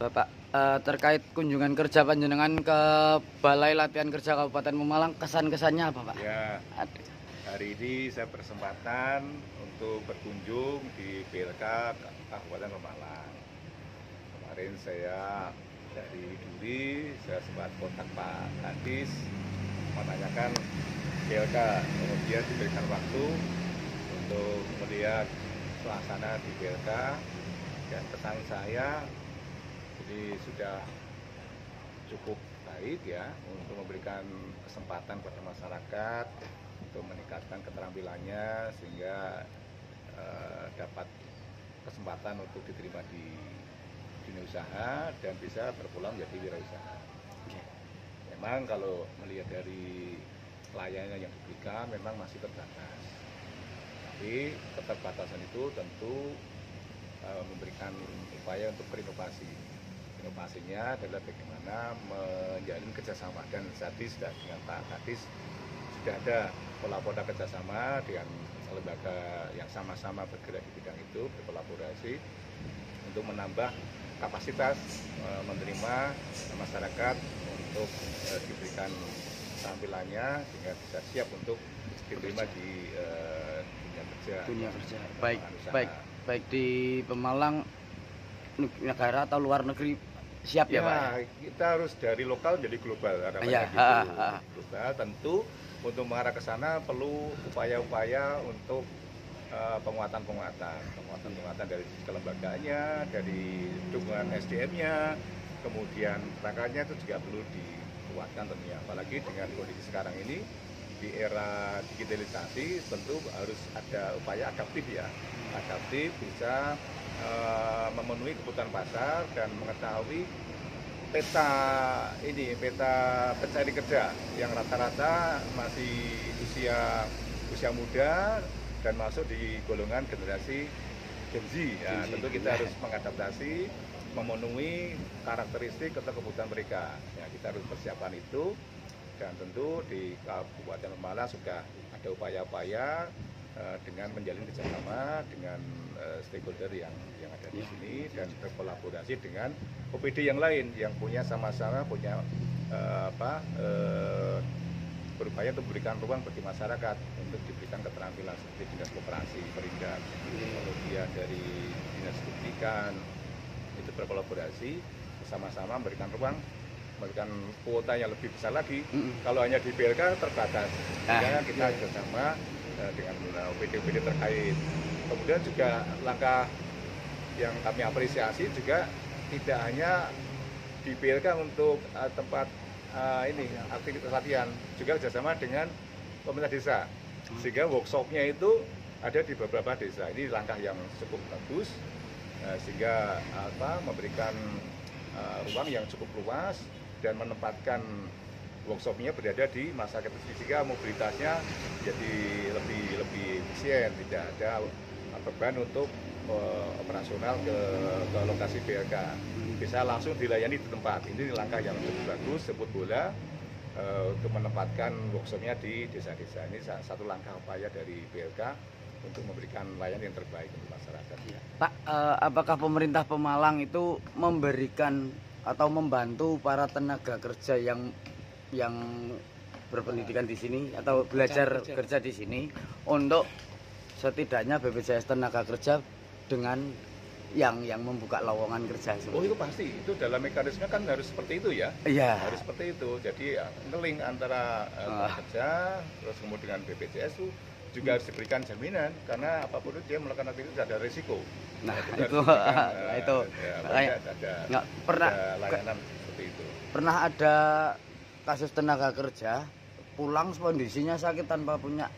Bapak, terkait kunjungan kerja panjenengan ke Balai Latihan Kerja Kabupaten Pemalang, kesan-kesannya apa, Pak? Ya, hari ini saya berkesempatan untuk berkunjung di BLK Kabupaten Pemalang. Kemarin saya dari Duri, saya sempat kontak Pak Kadis menanyakan BLK, kemudian diberikan waktu untuk melihat suasana di BLK, dan kesan saya jadi sudah cukup baik ya untuk memberikan kesempatan pada masyarakat untuk meningkatkan keterampilannya sehingga dapat kesempatan untuk diterima di dunia usaha dan bisa berpulang menjadi wirausaha. Memang kalau melihat dari layanan yang diberikan memang masih terbatas, tapi keterbatasan itu tentu memberikan upaya untuk berinovasi. Inovasinya adalah bagaimana menjalin kerjasama, dan saat ini sudah dengan Pak Kadis sudah ada pola-pola kerjasama dengan lembaga yang sama-sama bergerak di bidang itu, berkolaborasi untuk menambah kapasitas menerima masyarakat untuk diberikan tampilannya sehingga bisa siap untuk diterima di dunia kerja. Baik di Pemalang, negara atau luar negeri siap ya, Pak? Kita harus dari lokal jadi global, harapannya global. Tentu untuk mengarah ke sana perlu upaya-upaya untuk penguatan dari kelembagaannya, dari dukungan SDM-nya, kemudian perangkatnya itu juga perlu dikuatkan tentunya. Apalagi dengan kondisi sekarang ini di era digitalisasi, tentu harus ada upaya adaptif ya, bisa memenuhi kebutuhan pasar dan mengetahui peta pencari kerja yang rata-rata masih usia muda dan masuk di golongan generasi Gen Z. Ya, tentu kita harus mengadaptasi, memenuhi karakteristik atau kebutuhan mereka. Ya, kita harus persiapan itu, dan tentu di Kabupaten Pemalang sudah ada upaya-upaya dengan menjalin kerjasama dengan stakeholder yang ada di sini dan berkolaborasi dengan OPD yang lain yang sama-sama punya berupaya untuk memberikan ruang bagi masyarakat untuk diberikan keterampilan seperti dinas koperasi, perindak, kemudian dari dinas pendidikan, itu berkolaborasi bersama-sama memberikan ruang, memberikan kuota yang lebih besar lagi. Kalau hanya di BLK terbatas, sehingga kita bersama dengan OPD-OPD terkait. Kemudian juga langkah yang kami apresiasi juga tidak hanya di BLK untuk tempat aktivitas latihan, juga kerjasama dengan pemerintah desa, sehingga workshopnya itu ada di beberapa desa. Ini langkah yang cukup bagus, sehingga memberikan ruang yang cukup luas dan menempatkan workshopnya berada di masyarakat, sehingga mobilitasnya jadi lebih efisien, tidak ada beban untuk operasional ke lokasi BLK, bisa langsung dilayani di tempat. Ini langkah yang cukup bagus, sebut bola untuk menempatkan workshopnya di desa-desa. Ini satu langkah upaya dari BLK untuk memberikan layanan yang terbaik untuk masyarakat. Pak, apakah pemerintah Pemalang itu memberikan atau membantu para tenaga kerja yang berpendidikan di sini atau belajar kerja di sini untuk setidaknya BPJS tenaga kerja dengan yang membuka lowongan kerja? Oh, itu pasti, itu dalam mekanisme kan harus seperti itu ya. Iya. Harus seperti itu. Jadi ngeling antara kerja terus kemudian BPJS itu juga harus diberikan jaminan, karena apapun itu dia melakukan aktivitas ada risiko. Nah, itu pernah layanan seperti itu. Pernah ada kasus tenaga kerja pulang kondisinya sakit tanpa punya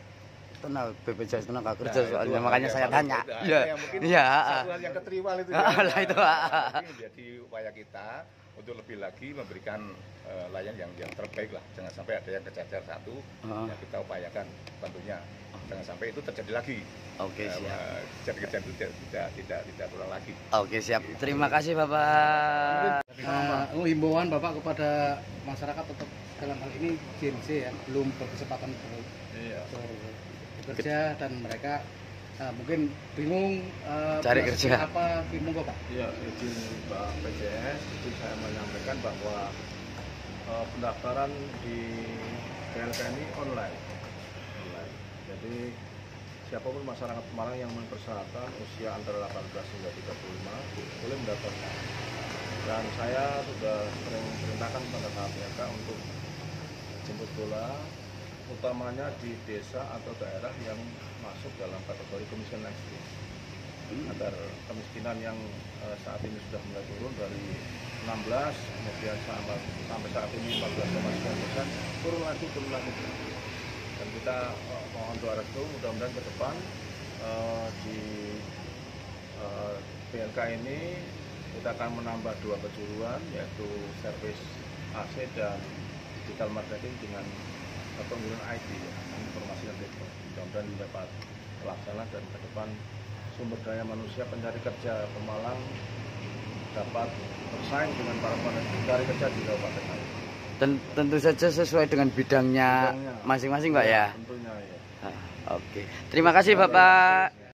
BPJS tenaga kerja, soalnya makanya saya tanya. Mungkin satu hal yang ketriwal itu ya. Itu jadi upaya kita untuk lebih lagi memberikan layanan yang terbaik lah. Jangan sampai ada yang kecacar satu, yang kita upayakan tentunya jangan sampai itu terjadi lagi. Oke, siap. Kejadian itu tidak terulang lagi. Oke, siap. Terima kasih, Bapak. Himbauan Bapak kepada masyarakat tetap dalam hal ini Gen Z ya, belum berkesempatan bekerja dan mereka Nah, mungkin bingung Cari beasiswa kerja. apa, bingung kok Pak? Ya, izin Pak PJS, itu saya menyampaikan bahwa pendaftaran di PLK ini online. Jadi siapapun masyarakat Semarang yang mempersyaratkan usia antara 18 hingga 35 boleh mendaftarkan. Dan saya sudah sering perintahkan pada KPK untuk jemput bola, utamanya di desa atau daerah yang masuk dalam kategori kemiskinan ekstrim, agar kemiskinan yang saat ini sudah mulai turun dari 16 kemudian sampai saat ini 14,9%, turun lagi. Dan kita mohon doa restu, mudah-mudahan ke depan di PLK ini kita akan menambah 2 kejuruan, yaitu servis AC dan digital marketing dengan penggunaan IT, informasi dan teknologi. Mudah-mudahan dapat terlaksana dan ke depan sumber daya manusia pencari kerja Pemalang dapat bersaing dengan para pencari kerja di Kabupaten lain. Tentu saja sesuai dengan bidangnya Bidangnya. masing-masing Pak ya. Tentunya ya. Oke. Terima kasih Bapak.